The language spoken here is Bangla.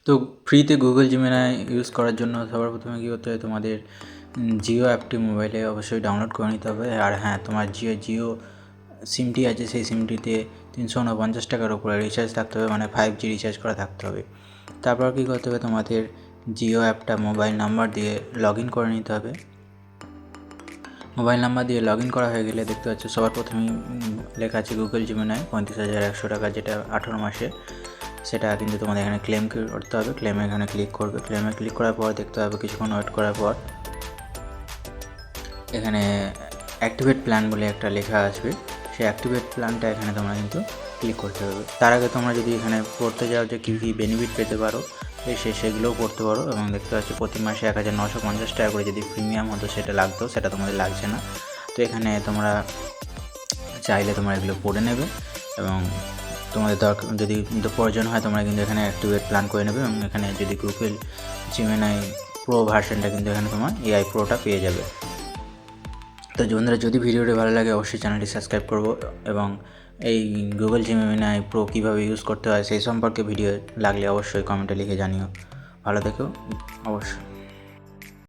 তো ফ্রিতে গুগল জিমিনাই ইউজ করার জন্য সবার প্রথমে কী করতে হবে, তোমাদের জিও অ্যাপটি মোবাইলে অবশ্যই ডাউনলোড করে নিতে হবে। আর হ্যাঁ, তোমার জিও সিমটি আছে, সেই সিমটিতে 349 টাকার উপরে রিচার্জ থাকতে হবে, মানে 5G রিচার্জ করা থাকতে হবে। তারপর কী করতে হবে, তোমাদের জিও অ্যাপটা মোবাইল নাম্বার দিয়ে লগ ইন করে নিতে হবে। মোবাইল নাম্বার দিয়ে লগ ইন করা হয়ে গেলে দেখতে পাচ্ছ সবার প্রথমেই লেখা আছে গুগল জিমিনাই 35,100 টাকা, যেটা 18 মাসে, সেটা কিন্তু তোমাদের এখানে ক্লেম করতে হবে। ক্লেমে এখানে ক্লিক করবে। ক্লেমে ক্লিক করার পর দেখতে হবে কিছুক্ষণ ওয়েট করার পর এখানে অ্যাক্টিভেট প্ল্যান বলে একটা লেখা আসবে। সেই অ্যাক্টিভেট প্ল্যানটা এখানে তোমরা কিন্তু ক্লিক করতে হবে। তার আগে তোমরা যদি এখানে পড়তে যাও যে কী কী বেনিফিট পেতে পারো, সেগুলোও পড়তে পারো। এবং দেখতে পাচ্ছ প্রতি মাসে 1950 টাকা করে যদি প্রিমিয়াম হতো সেটা লাগতো, সেটা তোমাদের লাগছে না। তো এখানে তোমরা চাইলে তোমরা এগুলো পড়ে নেবে এবং তোমাদের দরকার যদি প্রয়োজন হয় তোমরা কিন্তু এখানে অ্যাক্টিভেট প্ল্যান করে নেবে। এবং এখানে যদি গুগল জিমিনাই প্রো ভার্সনটা কিন্তু এখানে তোমার এআই প্রোটা পেয়ে যাবে। তো বন্ধুরা, যদি ভিডিওটি ভালো লাগে অবশ্যই চ্যানেলটি সাবস্ক্রাইব করবো এবং এই গুগল জিমিনাই প্রো কীভাবে ইউজ করতে হয় সেই সম্পর্কে ভিডিও লাগলে অবশ্যই কমেন্টে লিখে জানিও। ভালো থেকো অবশ্যই।